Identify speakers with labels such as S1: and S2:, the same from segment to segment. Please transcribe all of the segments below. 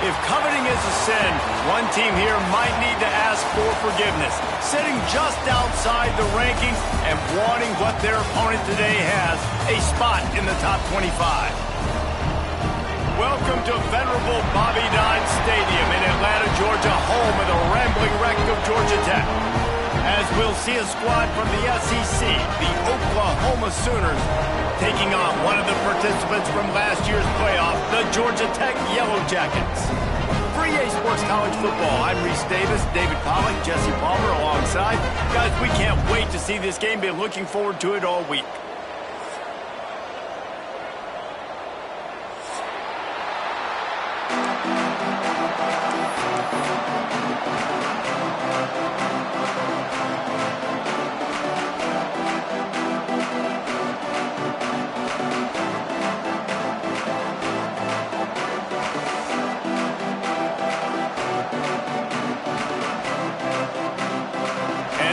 S1: If coveting is a sin, one team here might need to ask for forgiveness, sitting just outside the rankings and wanting what their opponent today has, a spot in the top 25. Welcome to venerable Bobby Dodd Stadium in Atlanta, Georgia, home of the rambling wreck of Georgia Tech. As we'll see a squad from the SEC, the Oklahoma Sooners, taking on one of the participants from last year's playoff, the Georgia Tech Yellow Jackets. For EA Sports College Football, I'm Reese Davis, David Pollack, Jesse Palmer alongside. Guys, we can't wait to see this game. Been looking forward to it all week.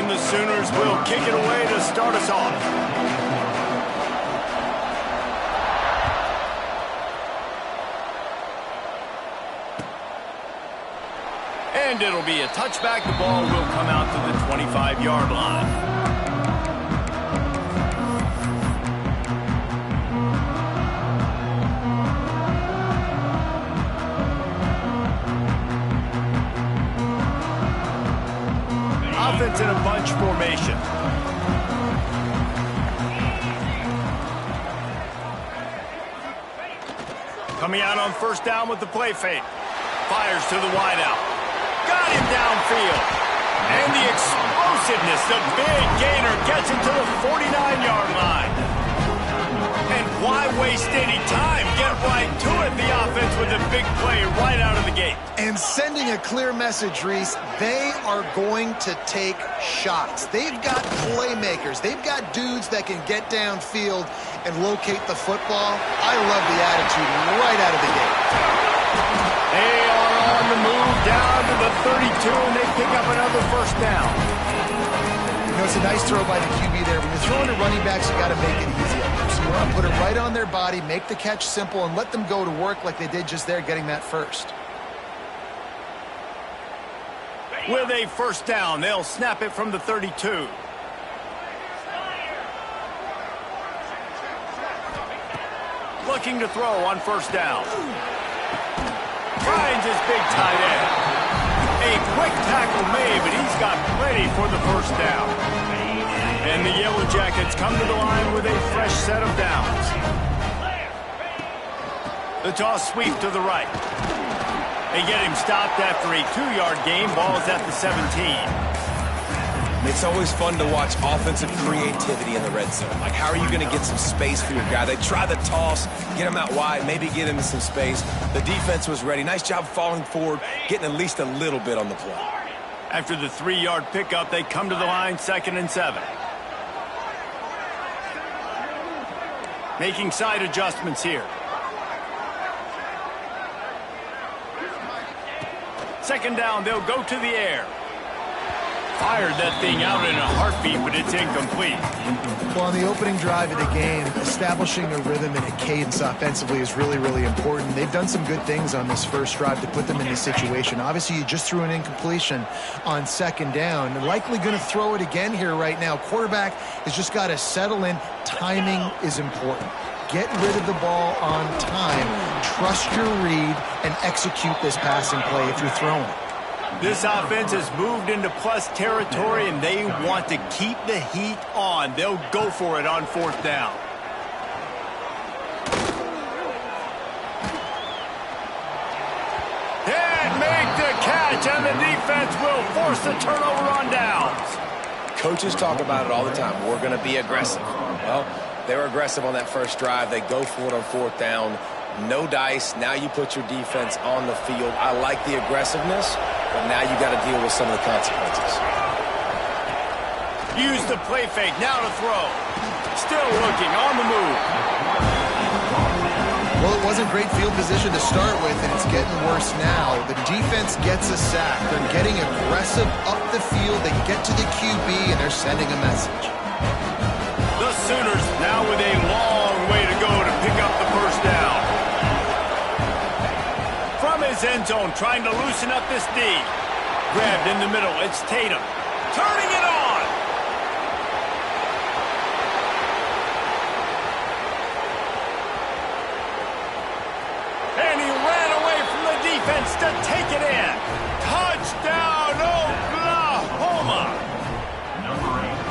S1: The Sooners will kick it away to start us off. And it'll be a touchback. The ball will come out to the 25-yard line. Offense in a bunch formation. Coming out on first down with the play fake. Fires to the wideout. Got him downfield. And the explosiveness, the big gainer gets him to the 49-yard line. And why waste any time? Get right to it, the offense, with a big play right out of the gate.
S2: And sending a clear message, Reese, they are going to take shots. They've got playmakers. They've got dudes that can get downfield and locate the football. I love the attitude right out of the gate.
S1: They are on the move down to the 32, and they pick up another first down.
S2: You know, it's a nice throw by the QB there. When you're throwing to running backs, you got to make it easy up there. So you want to put it right on their body, make the catch simple, and let them go to work like they did just there, getting that first.
S1: With a first down, they'll snap it from the 32. Looking to throw on first down. Finds his big tight end. A quick tackle made, but he's got plenty for the first down. And the Yellow Jackets come to the line with a fresh set of downs. The toss sweep to the right. They get him stopped after a 2-yard gain. Ball is at the 17.
S3: It's always fun to watch offensive creativity in the red zone. Like, how are you going to get some space for your guy? They try the toss, get him out wide, maybe get into some space. The defense was ready. Nice job falling forward, getting at least a little bit on the play.
S1: After the 3-yard pickup, they come to the line, 2nd and 7. Making side adjustments here. Second down, they'll go to the air. Fired that thing out in a heartbeat, but it's incomplete.
S2: Well, on the opening drive of the game, establishing a rhythm and a cadence offensively is really, really important. They've done some good things on this first drive to put them in this situation. Obviously, you just threw an incompletion on second down. They're likely going to throw it again here right now. Quarterback has just got to settle in. Timing is important. Get rid of the ball on time. Trust your read and execute this passing play if you're throwing it.
S1: This offense has moved into plus territory, and they want to keep the heat on. They'll go for it on fourth down. And make the catch, and the defense will force the turnover on downs.
S3: Coaches talk about it all the time. We're going to be aggressive. Well, they were aggressive on that first drive. They go for it on fourth down. No dice. Now you put your defense on the field. I like the aggressiveness, but now you got to deal with some of the consequences.
S1: Use the play fake. Now to throw. Still looking on the move.
S2: Well, it wasn't great field position to start with, and it's getting worse now. The defense gets a sack. They're getting aggressive up the field. They get to the QB, and they're sending a message.
S1: The Sooners now with a long way to go to pick up the first down. From his his end zone, trying to loosen up this D. Grabbed in the middle. It's Tatum. Turning it on. And he ran away from the defense to take it in. Touchdown, Oklahoma.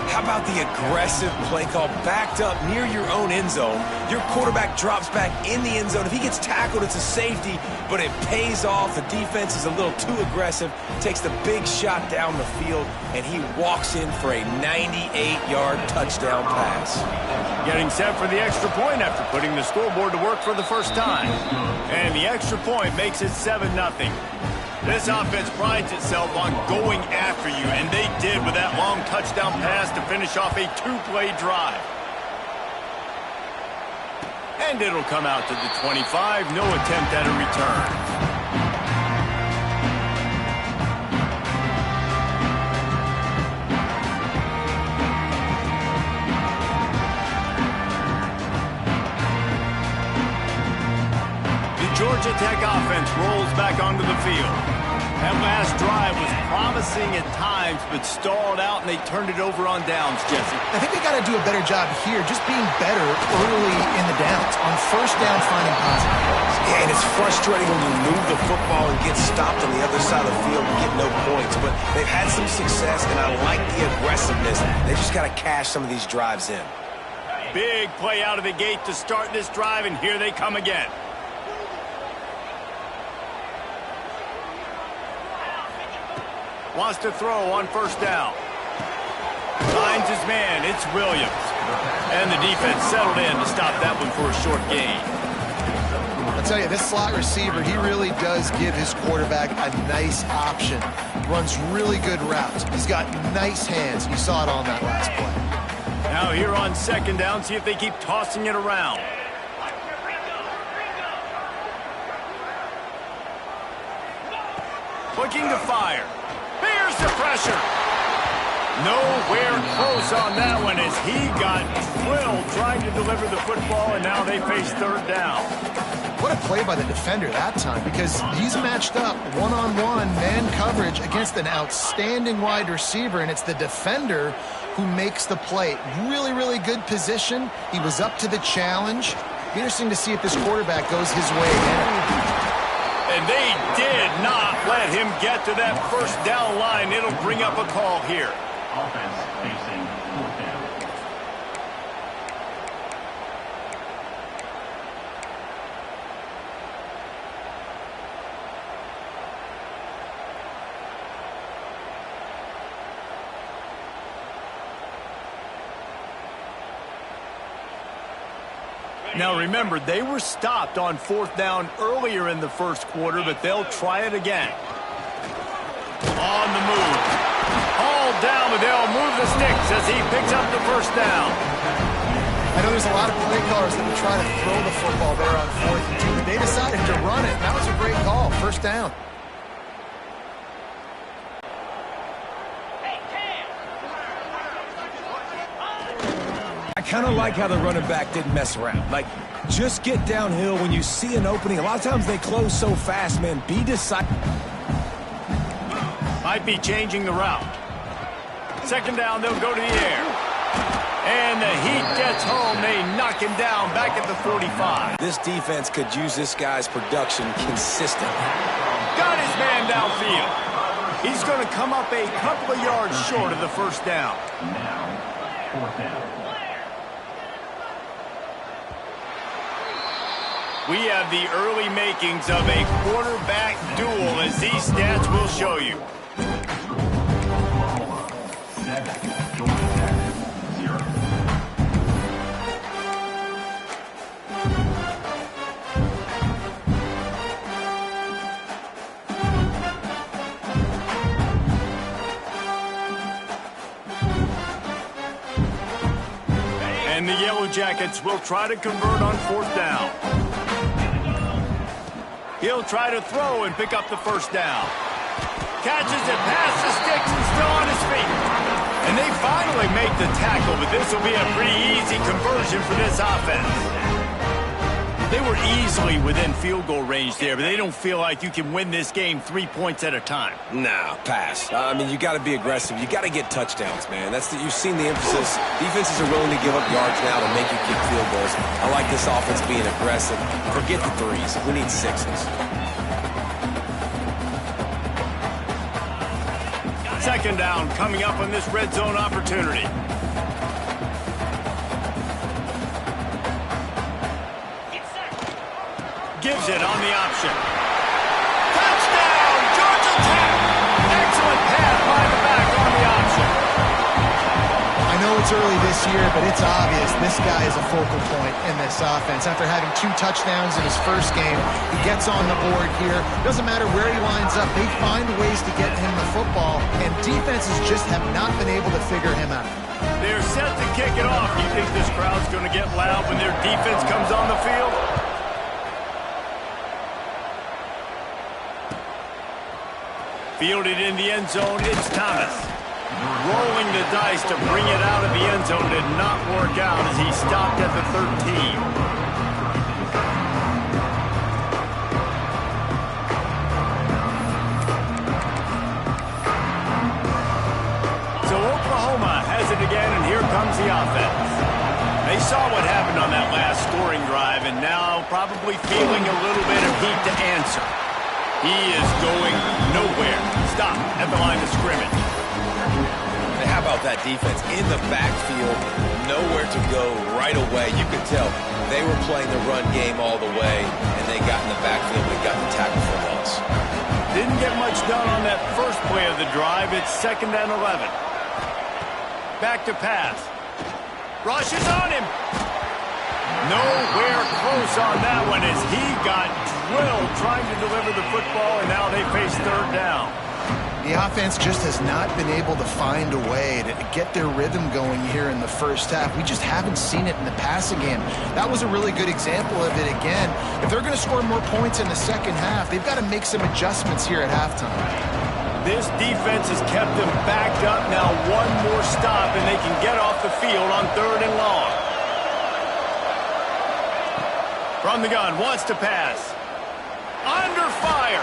S3: How about the aggressive play call backed up near your own end zone? Your quarterback drops back in the end zone. If he gets tackled, it's a safety, but it pays off. The defense is a little too aggressive, takes the big shot down the field, and he walks in for a 98-yard touchdown pass.
S1: Getting set for the extra point after putting the scoreboard to work for the first time. And the extra point makes it 7-0. This offense prides itself on going after you, and they did with that long touchdown pass to finish off a two-play drive. And it'll come out to the 25. No attempt at a return. Georgia Tech offense rolls back onto the field. That last drive was promising at times, but stalled out, and they turned it over on downs, Jesse.
S2: I think they got to do a better job here, just being better early in the downs. On first down, finding positive plays.
S3: Yeah, and it's frustrating when you move the football and get stopped on the other side of the field and get no points. But they've had some success, and I like the aggressiveness. They just got to cash some of these drives in.
S1: Big play out of the gate to start this drive, and here they come again. Wants to throw on first down. Finds his man. It's Williams. And the defense settled in to stop that one for a short gain.
S2: I'll tell you, this slot receiver, he really does give his quarterback a nice option. Runs really good routes. He's got nice hands. You saw it on that last play.
S1: Now here on second down, see if they keep tossing it around. Looking to fire. Here's the pressure. Nowhere close on that one as he got thrilled trying to deliver the football, and now they face third down.
S2: What a play by the defender that time, because he's matched up one-on-one man coverage against an outstanding wide receiver, and it's the defender who makes the play. Really, really good position. He was up to the challenge. Interesting to see if this quarterback goes his way again.
S1: And they did not let him get to that first down line. It'll bring up a call here.
S4: Offense facing fourth down.
S1: Now remember, they were stopped on fourth down earlier in the first quarter, but they'll try it again. On the move. Hauled down, but they'll move the sticks as he picks up the first down.
S2: I know there's a lot of play callers that would try to throw the football there on 4th and 2, but they decided to run it. That was a great call. First down.
S3: I kind of like how the running back didn't mess around. Like, just get downhill when you see an opening. A lot of times they close so fast, man. Be decisive.
S1: Might be changing the route. Second down, they'll go to the air. And the heat gets home. They knock him down back at the 45.
S3: This defense could use this guy's production consistently.
S1: Got his man downfield. He's going to come up a couple of yards short of the first down.
S4: Now, fourth down.
S1: We have the early makings of a quarterback duel, as these stats will show you.
S4: 7, Georgia Tech, 0.
S1: And the Yellow Jackets will try to convert on fourth down. He'll try to throw and pick up the first down. Catches it past the sticks and still on his feet. And they finally make the tackle, but this will be a pretty easy conversion for this offense. They were easily within field goal range there, but they don't feel like you can win this game 3 points at a time.
S3: Nah, pass. I mean, you got to be aggressive. You got to get touchdowns, man. You've seen the emphasis. Defenses are willing to give up yards now to make you kick field goals. I like this offense being aggressive. Forget the threes. We need sixes.
S1: Second down coming up on this red zone opportunity. Gives it on the option. Touchdown, Georgia Tech! Excellent pass by the back on the option.
S2: I know it's early this year, but it's obvious this guy is a focal point in this offense. After having 2 touchdowns in his first game, he gets on the board here. Doesn't matter where he lines up, they find ways to get him the football, and defenses just have not been able to figure him out.
S1: They're set to kick it off. You think this crowd's going to get loud when their defense comes on the field? Fielded in the end zone, it's Thomas. Rolling the dice to bring it out of the end zone did not work out as he stopped at the 13. So Oklahoma has it again, and here comes the offense. They saw what happened on that last scoring drive, and now probably feeling a little bit of heat to answer. He is going nowhere. Stop at the line of scrimmage.
S3: And how about that defense? In the backfield, nowhere to go right away. You could tell they were playing the run game all the way, and they got in the backfield and got the tackle for loss.
S1: Didn't get much done on that first play of the drive. It's 2nd and 11. Back to pass. Rushes on him. Nowhere close on that one as he got drilled trying to deliver the football, and now they face 3rd down.
S2: The offense just has not been able to find a way to get their rhythm going here in the first half. We just haven't seen it in the passing game. That was a really good example of it again. If they're going to score more points in the second half, they've got to make some adjustments here at halftime.
S1: This defense has kept them backed up. Now one more stop, and they can get off the field on 3rd and long. From the gun, wants to pass. Under fire.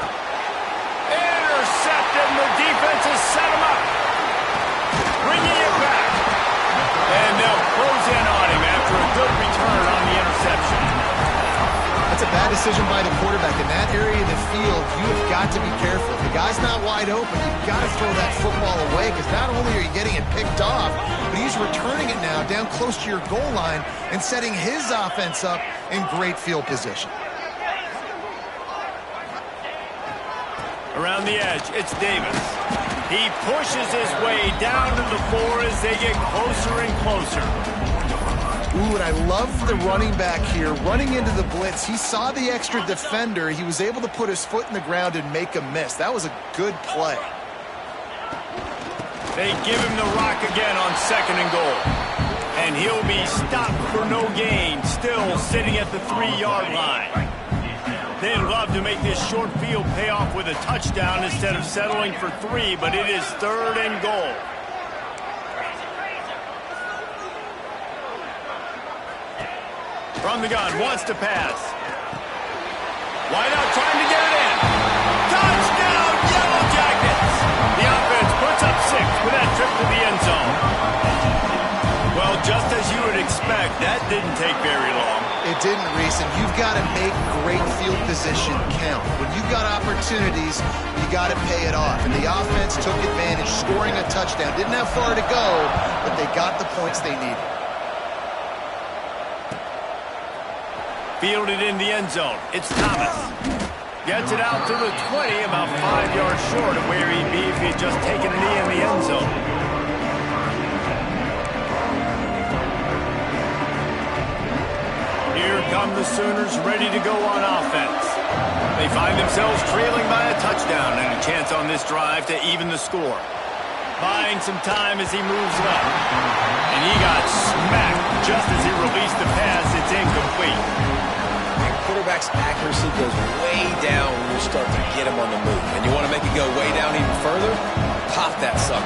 S1: Intercepted, and the defense has set him up. Bringing it back. And they'll close in on him after a good return on the interception.
S2: That's a bad decision by the quarterback. In that area of the field, you have got to be careful. If the guy's not wide open, you've got to throw that football away because not only are you getting it picked off, but he's returning it now down close to your goal line and setting his offense up in great field position.
S1: Around the edge, it's Davis. He pushes his way down to the 4 as they get closer and closer.
S2: Ooh, and I love the running back here. Running into the blitz, he saw the extra defender. He was able to put his foot in the ground and make a miss. That was a good play.
S1: They give him the rock again on 2nd and goal. And he'll be stopped for no gain, still sitting at the 3-yard line. They'd love to make this short field pay off with a touchdown instead of settling for 3, but it is 3rd and goal. From the gun, wants to pass. Wide out, trying to get it in. Touchdown, Yellow Jackets! The offense puts up 6 with that trip to the end zone. Well, just as you would expect, that didn't take very long.
S2: It didn't, Reese, and you've got to make great field position count. When you've got opportunities, you got to pay it off. And the offense took advantage, scoring a touchdown. Didn't have far to go, but they got the points they needed.
S1: Fielded in the end zone. It's Thomas. Gets it out to the 20, about 5 yards short of where he'd be if he had just taken a knee in the end zone. Here come the Sooners ready to go on offense. They find themselves trailing by a touchdown and a chance on this drive to even the score. Buying some time as he moves up. And he got smacked just as he released the pass. It's incomplete.
S3: And quarterback's accuracy goes way down when you start to get him on the move. And you want to make it go way down even further? Pop that sucker.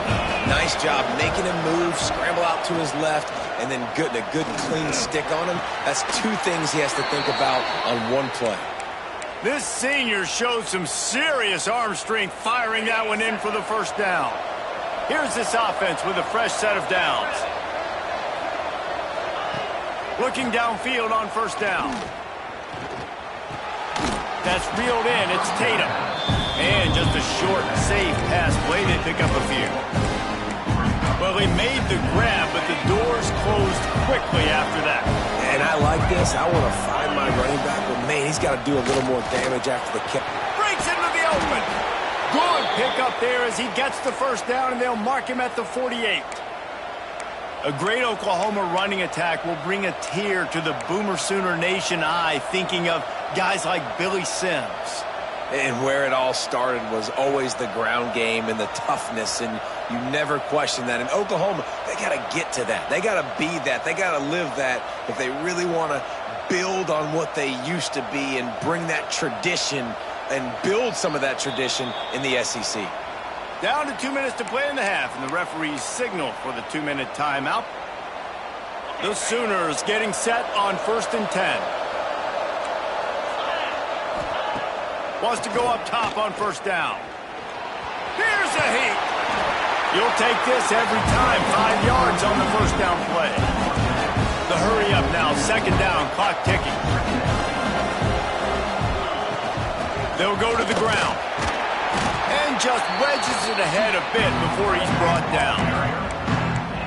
S3: Nice job making him move, scramble out to his left, and then getting a good clean stick on him. That's two things he has to think about on one play.
S1: This senior showed some serious arm strength firing that one in for the first down. Here's this offense with a fresh set of downs. Looking downfield on first down. That's reeled in. It's Tatum. And just a short, safe pass play. They pick up a few. Well, he made the grab, but the doors closed quickly after that.
S3: And I like this. I want to find my running back, but man, he's got to do a little more damage after the kick.
S1: Breaks into the open. Good pick up there as he gets the first down, and they'll mark him at the 48. A great Oklahoma running attack will bring a tear to the Boomer Sooner Nation eye, thinking of guys like Billy Sims.
S3: And where it all started was always the ground game and the toughness, and you never question that. In Oklahoma, they got to get to that. They got to be that. They got to live that if they really want to build on what they used to be and bring that tradition and build some of that tradition in the SEC.
S1: Down to 2 minutes to play in the half, and the referees signal for the 2-minute timeout. The Sooners getting set on 1st and 10. Wants to go up top on first down. Here's a heat. You'll take this every time. 5 yards on the first down play. The hurry up now. 2nd down. Clock ticking. They'll go to the ground. And just wedges it ahead a bit before he's brought down.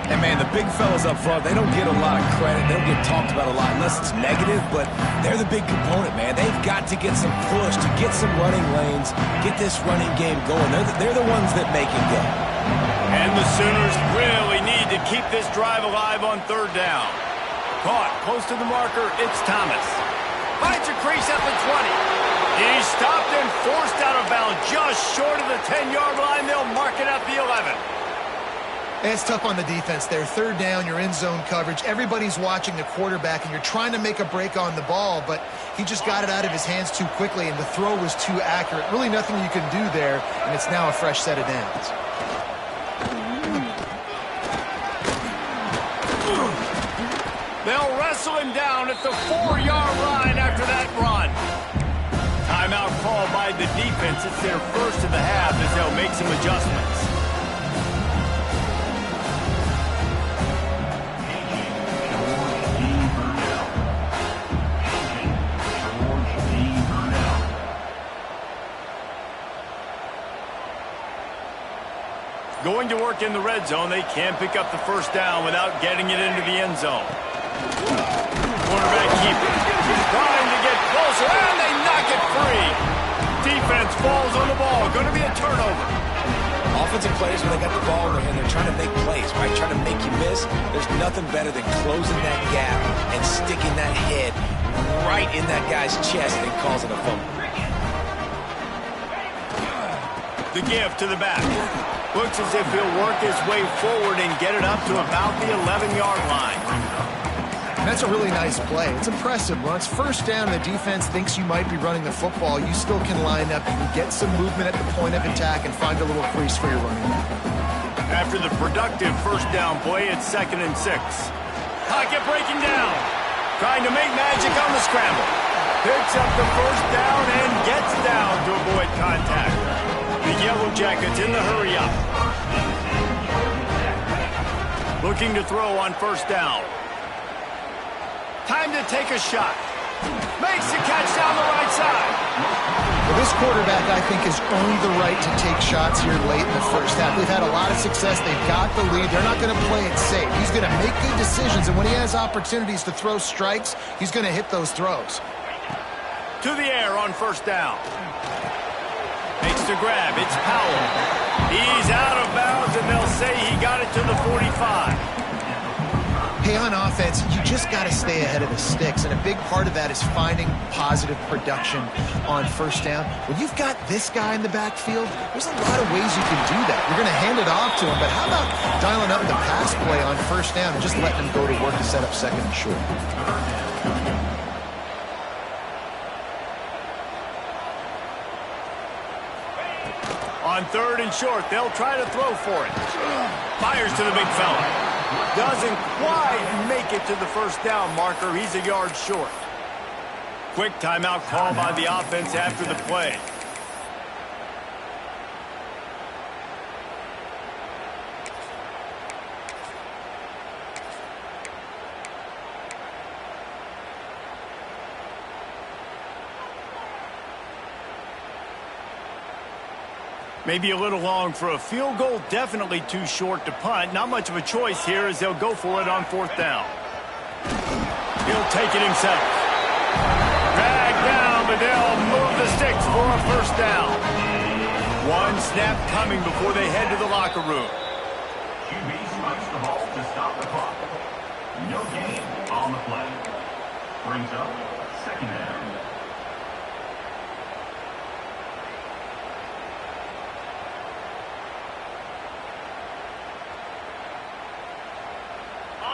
S3: And, man, the big fellas up front, they don't get a lot of credit. They don't get talked about a lot unless it's negative, but they're the big component, man. They've got to get some push, to get some running lanes, get this running game going. They're the ones that make it go.
S1: And the Sooners really need to keep this drive alive on 3rd down. Caught close to the marker, it's Thomas. Finds a crease at the 20. He's stopped and forced out of bounds just short of the 10-yard line. They'll mark it at the 11.
S2: And it's tough on the defense there. 3rd down, you're in zone coverage. Everybody's watching the quarterback, and you're trying to make a break on the ball, but he just got it out of his hands too quickly, and the throw was too accurate. Really nothing you can do there, and it's now a fresh set of downs.
S1: They'll wrestle him down at the 4-yard line after that run. Timeout called by the defense. It's their first of the half as they'll make some adjustments. Going to work in the red zone. They can't pick up the first down without getting it into the end zone. Quarterback keeper. Trying to get closer, and they knock it free. Defense falls on the ball. Going to be a turnover.
S3: Offensive players, when they got the ball in their hand, they're trying to make plays, right? Trying to make you miss. There's nothing better than closing that gap and sticking that head right in that guy's chest and causing a fumble.
S1: The give to the back. Looks as if he'll work his way forward and get it up to about the 11-yard line.
S2: That's a really nice play. It's impressive. Once first down, the defense thinks you might be running the football. You still can line up. You can get some movement at the point of attack and find a little crease for your running back.
S1: After the productive first down play, it's 2nd and 6. Pocket breaking down. Trying to make magic on the scramble. Picks up the first down and gets down to avoid contact. The Yellow Jackets in the hurry-up. Looking to throw on first down. Time to take a shot. Makes the catch down the right side.
S2: Well, this quarterback, I think, has earned the right to take shots here late in the first half. They've had a lot of success. They've got the lead. They're not going to play it safe. He's going to make good decisions, and when he has opportunities to throw strikes, he's going to hit those throws.
S1: To the air on first down. Makes the grab. It's Powell. He's out of bounds, and they'll say he got it to the 45.
S2: Hey, on offense, you just got to stay ahead of the sticks, and a big part of that is finding positive production on first down. When you've got this guy in the backfield, there's a lot of ways you can do that. You're going to hand it off to him, but how about dialing up the pass play on first down and just letting him go to work to set up 2nd and short?
S1: On 3rd and short, they'll try to throw for it. Fires to the big fella. Doesn't quite make it to the first down marker. He's a yard short. Quick timeout call by the offense after the play. Maybe a little long for a field goal, definitely too short to punt. Not much of a choice here as they'll go for it on 4th down. He'll take it himself. Dragged down, but they'll move the sticks for a 1st down. One snap coming before they head to the locker room.
S4: QB spikes the ball to stop the clock. No gain on the play. Brings up 2nd down.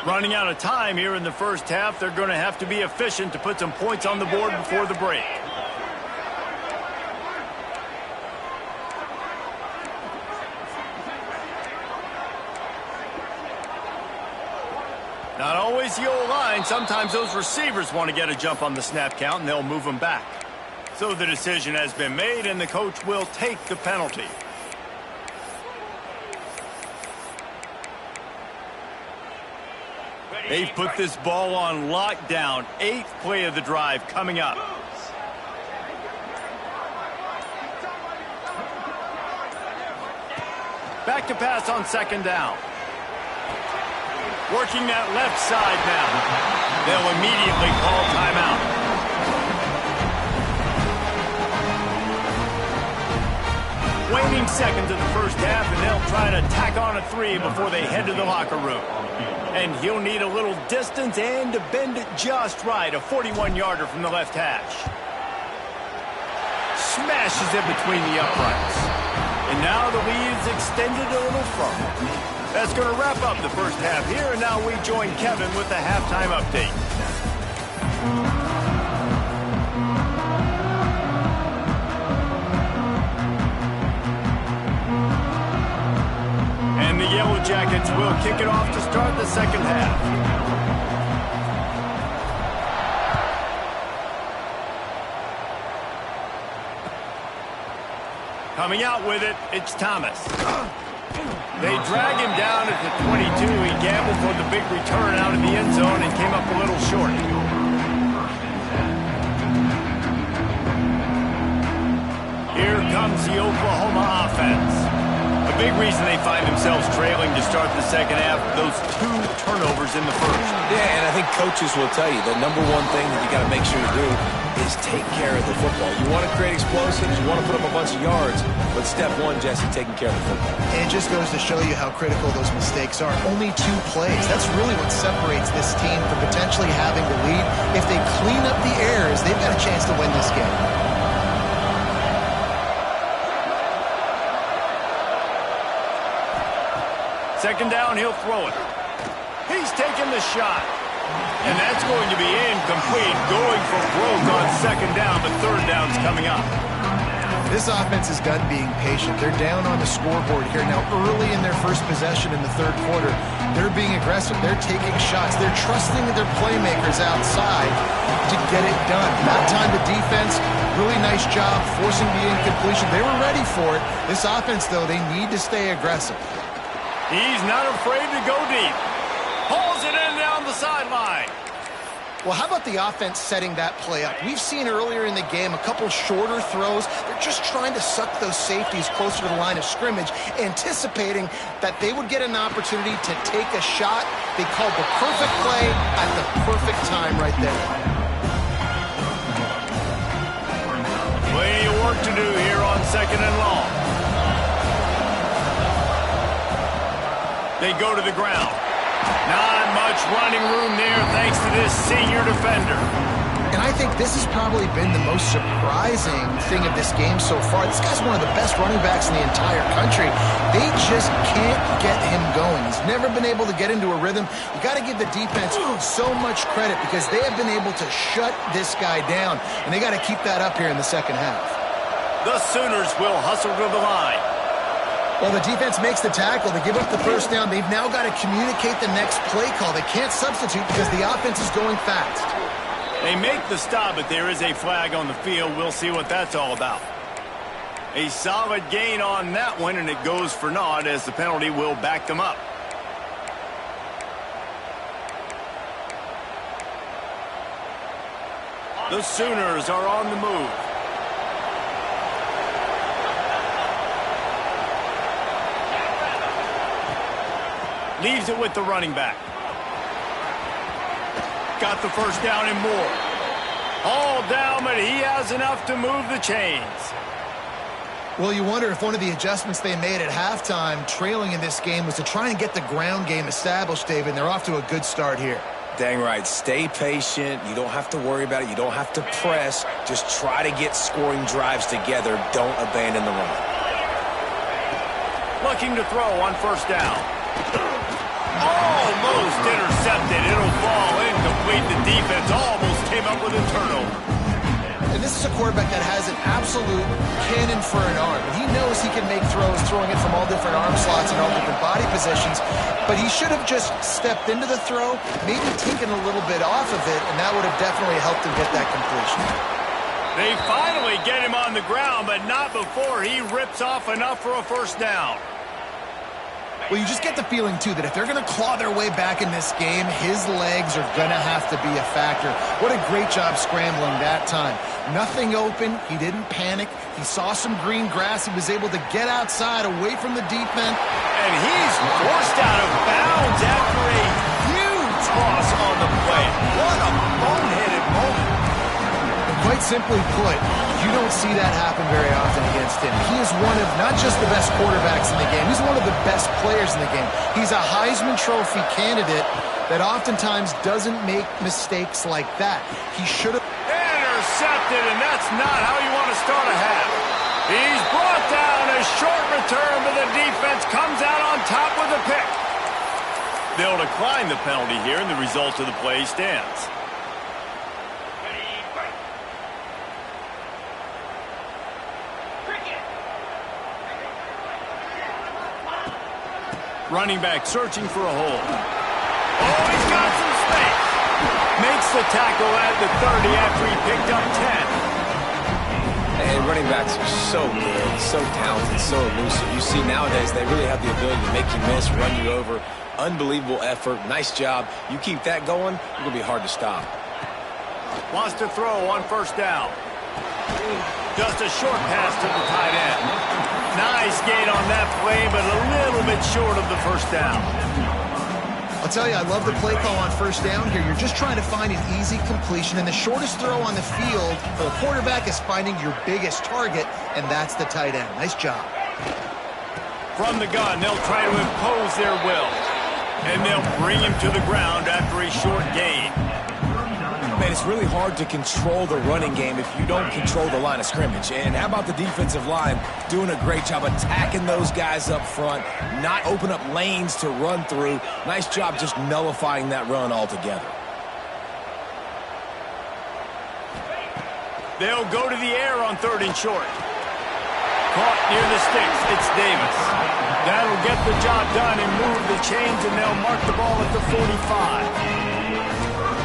S1: Running out of time here in the first half. They're going to have to be efficient to put some points on the board before the break. Not always the old line. Sometimes those receivers want to get a jump on the snap count, and they'll move them back. So the decision has been made, and the coach will take the penalty. They've put this ball on lockdown. 8th play of the drive coming up. Back to pass on 2nd down. Working that left side now. They'll immediately call timeout. Waning seconds of the first half, and they'll try to tack on a 3 before they head to the locker room. And he'll need a little distance and to bend it just right. A 41-yarder from the left hash. Smashes it between the uprights. And now the lead's extended a little further. That's going to wrap up the first half here, and now we join Kevin with the halftime update. And the Yellow Jackets will kick it off to start the second half. Coming out with it, it's Thomas. They drag him down at the 22. He gambled for the big return out of the end zone and came up a little short. Here comes the Oklahoma offense. A big reason they find themselves trailing to start the second half, those 2 turnovers in the first.
S3: Yeah, and I think coaches will tell you the number one thing that you got to make sure to do is take care of the football. You want to create explosives, you want to put up a bunch of yards, but step 1, Jesse, taking care of the football.
S2: And it just goes to show you how critical those mistakes are. Only 2 plays. That's really what separates this team from potentially having the lead. If they clean up the errors, they've got a chance to win this game.
S1: Second down, he'll throw it. He's taking the shot. And that's going to be incomplete. Going for broke on 2nd down, but 3rd down's coming up.
S2: This offense is done being patient. They're down on the scoreboard here. Now, early in their first possession in the 3rd quarter, they're being aggressive. They're taking shots. They're trusting their playmakers outside to get it done. That time the defense, really nice job forcing the incompletion. They were ready for it. This offense, though, they need to stay aggressive.
S1: He's not afraid to go deep. Pulls it in down the sideline.
S2: Well, how about the offense setting that play up? We've seen earlier in the game a couple shorter throws. They're just trying to suck those safeties closer to the line of scrimmage, anticipating that they would get an opportunity to take a shot. They called the perfect play at the perfect time right there.
S1: Plenty of work to do here on 2nd and long. They go to the ground. Not much running room there thanks to this senior defender.
S2: And I think this has probably been the most surprising thing of this game so far. This guy's one of the best running backs in the entire country. They just can't get him going. He's never been able to get into a rhythm. You got to give the defense so much credit because they have been able to shut this guy down. And they got to keep that up here in the second half.
S1: The Sooners will hustle to the line.
S2: Well, the defense makes the tackle. They give up the first down. They've now got to communicate the next play call. They can't substitute because the offense is going fast.
S1: They make the stop, but there is a flag on the field. We'll see what that's all about. A solid gain on that one, and it goes for naught as the penalty will back them up. The Sooners are on the move. Leaves it with the running back. Got the first down and more. All down, but he has enough to move the chains.
S2: Well, you wonder if one of the adjustments they made at halftime, trailing in this game, was to try and get the ground game established, David, and they're off to a good start here.
S3: Dang right. Stay patient. You don't have to worry about it. You don't have to press. Just try to get scoring drives together. Don't abandon the run.
S1: Looking to throw on first down. Almost intercepted. It'll fall incomplete. The defense almost came up with a turnover.
S2: And this is a quarterback that has an absolute cannon for an arm. He knows he can make throws, throwing it from all different arm slots and all different body positions. But he should have just stepped into the throw, maybe taken a little bit off of it, and that would have definitely helped him get that completion.
S1: They finally get him on the ground, but not before he rips off enough for a first down.
S2: Well, you just get the feeling, too, that if they're going to claw their way back in this game, his legs are going to have to be a factor. What a great job scrambling that time. Nothing open. He didn't panic. He saw some green grass. He was able to get outside, away from the defense.
S1: And he's forced out of bounds after a huge toss on the play. What a boneheaded moment.
S2: Quite simply put, you don't see that happen very often against him. He is one of not just the best quarterbacks in the game, he's one of the best players in the game. He's a Heisman Trophy candidate that oftentimes doesn't make mistakes like that. He should have...
S1: Intercepted, and that's not how you want to start a half. He's brought down. A short return, but the defense comes out on top with a pick. They'll decline the penalty here, and the result of the play stands. Running back searching for a hole. Oh, he's got some space. Makes the tackle at the 30 after he picked up 10.
S3: And running backs are so good, so talented, so elusive. You see nowadays they really have the ability to make you miss, run you over. Unbelievable effort. Nice job. You keep that going, it's going to be hard to stop.
S1: Wants to throw on first down. Just a short pass to the tight end. Nice gain on that play, but a little bit short of the first down.
S2: I'll tell you, I love the play call on first down here. You're just trying to find an easy completion, and the shortest throw on the field for the quarterback is finding your biggest target, and that's the tight end. Nice job.
S1: From the gun, they'll try to impose their will, and they'll bring him to the ground after a short gain.
S3: Man, it's really hard to control the running game if you don't control the line of scrimmage. And how about the defensive line doing a great job attacking those guys up front, not open up lanes to run through. Nice job just nullifying that run altogether.
S1: They'll go to the air on 3rd and short. Caught near the sticks. It's Davis. That'll get the job done and move the chains, and they'll mark the ball at the 45.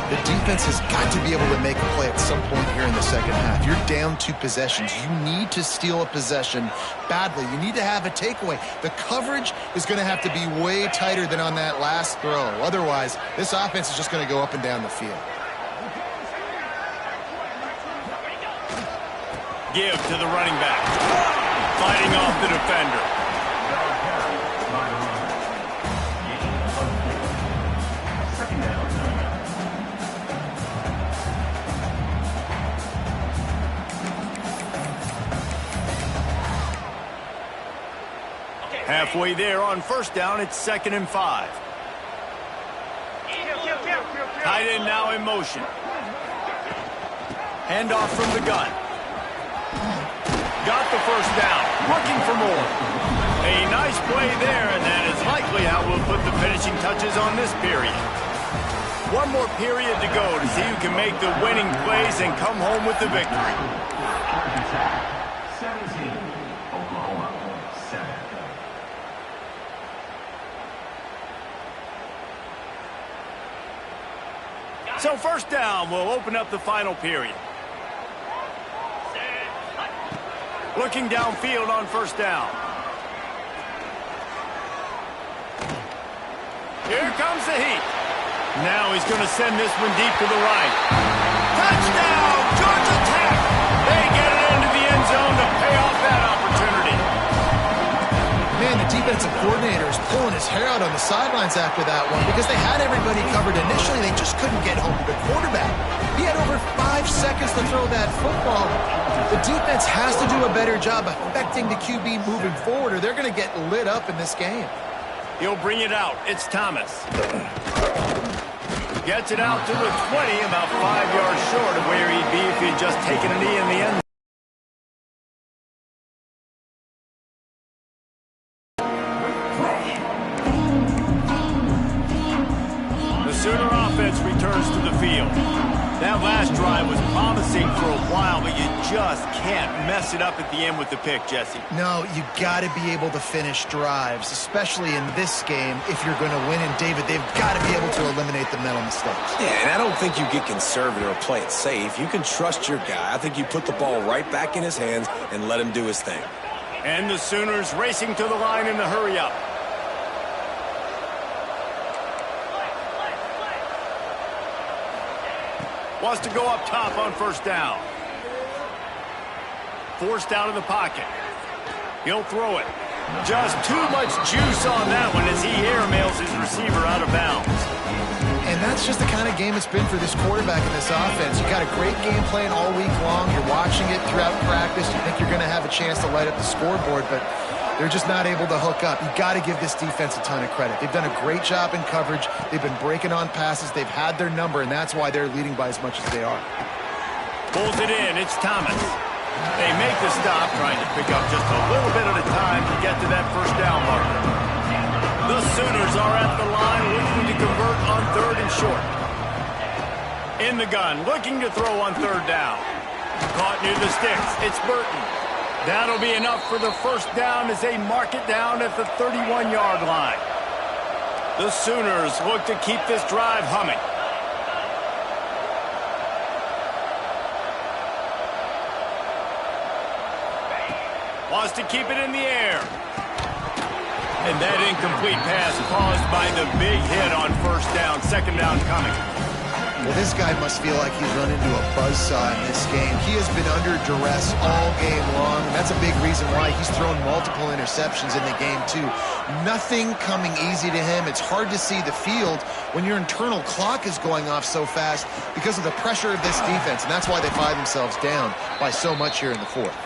S2: The defense has got to be able to make a play at some point here in the second half. You're down 2 possessions. You need to steal a possession badly. You need to have a takeaway. The coverage is going to have to be way tighter than on that last throw. Otherwise, this offense is just going to go up and down the field.
S1: Give to the running back. Fighting off the defender. Halfway there on first down, it's 2nd and 5. Tight end now in motion. Handoff from the gun. Got the first down. Looking for more. A nice play there, and that is likely how we'll put the finishing touches on this period. One more period to go to see who can make the winning plays and come home with the victory. So first down will open up the final period. Looking downfield on first down. Here comes the heat. Now he's going to send this one deep to the right. Touchdown, Georgia Tech! They get it into the end zone to pay off that opportunity.
S2: Man, the defensive coordinator is pulling his hair out on the sidelines after that one because they had everybody covered initially. They just couldn't get home to the quarterback. He had over 5 seconds to throw that football. The defense has to do a better job affecting the QB moving forward or they're going to get lit up in this game.
S1: He'll bring it out. It's Thomas. Gets it out to the 20, about 5 yards short of where he'd be if he'd just taken a knee in the end. The Sooner offense returns to the field. That last drive was promising for a while, but you just can't mess it up at the end with the pick, Jesse.
S2: No, you got to be able to finish drives, especially in this game if you're going to win. And, David, they've got to be able to eliminate the mental mistakes.
S3: Yeah, and I don't think you get conservative or play it safe. You can trust your guy. I think you put the ball right back in his hands and let him do his thing.
S1: And the Sooners racing to the line in the hurry-up. Wants to go up top on first down. Forced out of the pocket. He'll throw it. Just too much juice on that one as he airmails his receiver out of bounds.
S2: And that's just the kind of game it's been for this quarterback in this offense. You got a great game plan all week long. You're watching it throughout practice. You think you're going to have a chance to light up the scoreboard, but they're just not able to hook up. You got to give this defense a ton of credit. They've done a great job in coverage. They've been breaking on passes. They've had their number, and that's why they're leading by as much as they are.
S1: Pulls it in. It's Thomas. They make the stop, trying to pick up just a little bit at a time to get to that first down marker. The Sooners are at the line looking to convert on third and short. In the gun, looking to throw on third down. Caught near the sticks. It's Burton. That'll be enough for the first down as they mark it down at the 31-yard line. The Sooners look to keep this drive humming. Wants to keep it in the air. And that incomplete pass caused by the big hit on first down. Second down coming.
S2: Well, this guy must feel like he's run into a buzzsaw in this game. He has been under duress all game long, and that's a big reason why he's thrown multiple interceptions in the game, too. Nothing coming easy to him. It's hard to see the field when your internal clock is going off so fast because of the pressure of this defense, and that's why they find themselves down by so much here in the fourth.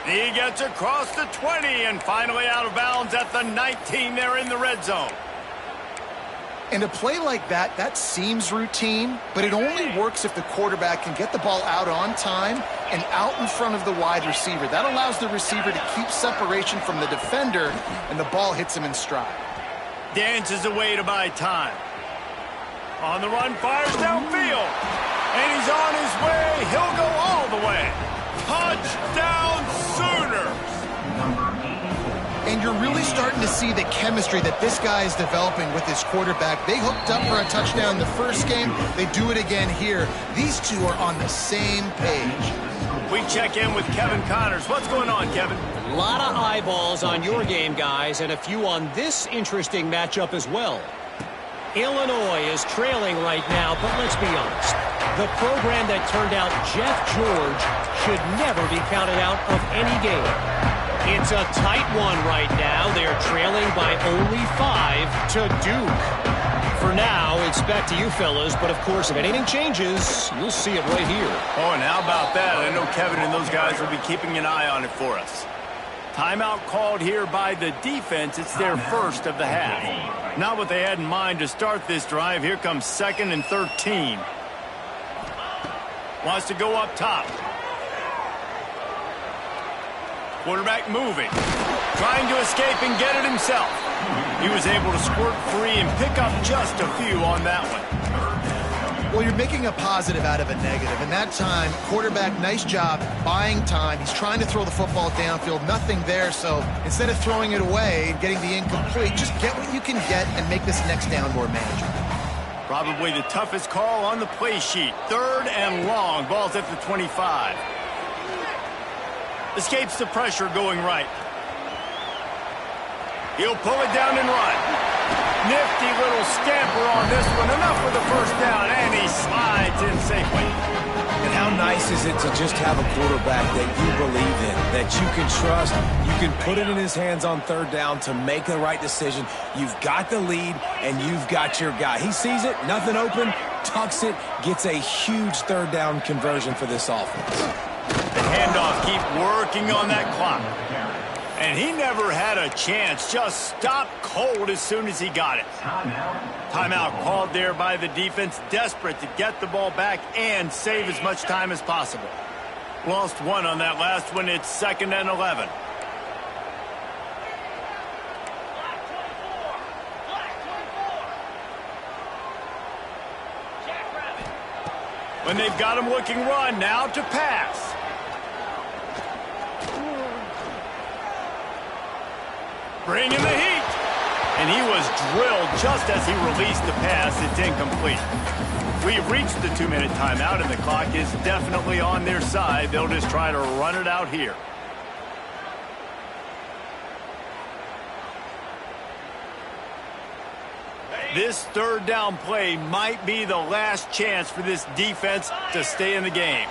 S1: He gets across the 20 and finally out of bounds at the 19. They're in the red zone.
S2: And a play like that, that seems routine, but it only works if the quarterback can get the ball out on time and out in front of the wide receiver. That allows the receiver to keep separation from the defender, and the ball hits him in stride.
S1: Dances away to buy time. On the run, fires downfield. And he's on his way. He'll go all the way. Touchdown, Sooners!
S2: And you're really starting to see the chemistry that this guy is developing with his quarterback. They hooked up for a touchdown the first game. They do it again here. These two are on the same page.
S1: We check in with Kevin Connors. What's going on, Kevin?
S5: A lot of eyeballs on your game, guys, and a few on this interesting matchup as well. Illinois is trailing right now, but let's be honest. The program that turned out Jeff George should never be counted out of any game. It's a tight one right now. They're trailing by only 5 to Duke. For now, it's back to you fellas, but of course, if anything changes, you'll see it right here.
S1: Oh, and how about that? I know Kevin and those guys will be keeping an eye on it for us. Timeout called here by the defense. It's their first of the half. Not what they had in mind to start this drive. Here comes 2nd and 13. Wants to go up top. Quarterback moving. Trying to escape and get it himself. He was able to squirt free and pick up just a few on that one.
S2: Well, you're making a positive out of a negative. And that time, quarterback, nice job buying time. He's trying to throw the football downfield. Nothing there. So instead of throwing it away and getting the incomplete, just get what you can get and make this next down more manageable.
S1: Probably the toughest call on the play sheet. 3rd and long. Ball's at the 25. Escapes the pressure going right. He'll pull it down and run. Nifty little scamper on this one. Enough for the first down, and he slides in safely.
S3: And how nice is it to just have a quarterback that you believe in, that you can trust, you can put it in his hands on 3rd down to make the right decision. You've got the lead, and you've got your guy. He sees it, nothing open, tucks it, gets a huge 3rd down conversion for this offense.
S1: The handoff, keep working on that clock. And he never had a chance, just stopped cold as soon as he got it. Timeout called there by the defense, desperate to get the ball back and save as much time as possible. Lost one on that last one. It's 2nd and 11. When they've got him looking run, now to pass. Bringing the heat. And he was drilled just as he released the pass. It's incomplete. We've reached the 2-minute timeout, and the clock is definitely on their side. They'll just try to run it out here. This 3rd down play might be the last chance for this defense to stay in the game.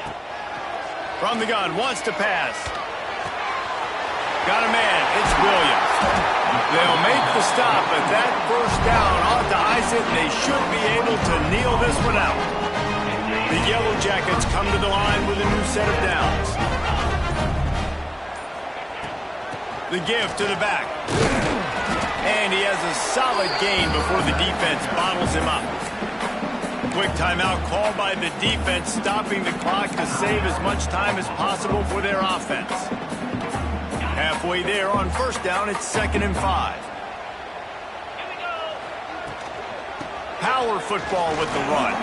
S1: From the gun, wants to pass. Got a man. It's Williams. They'll make the stop, but that first down ought to ice it. They should be able to kneel this one out. The Yellow Jackets come to the line with a new set of downs. The give to the back. And he has a solid gain before the defense bottles him up. Quick timeout called by the defense, stopping the clock to save as much time as possible for their offense. Halfway there on 1st down, it's 2nd and 5. Power football with the run.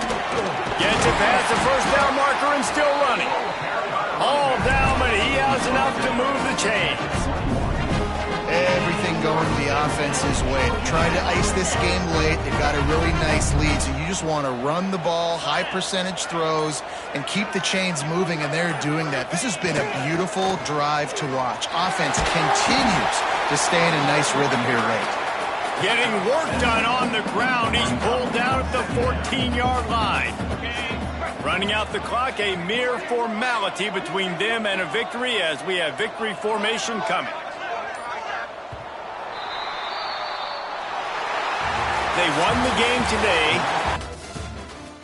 S1: Gets it past the 1st down marker and still running. All down, but he has enough to move the chains.
S2: Everything going the offense's way. They're trying to ice this game late. They've got a really nice lead, so you just want to run the ball, high percentage throws, and keep the chains moving, and they're doing that. This has been a beautiful drive to watch. Offense continues to stay in a nice rhythm here late.
S1: Getting work done on the ground. He's pulled down at the 14-yard line. Running out the clock, a mere formality between them and a victory as we have victory formation coming. They won the game today,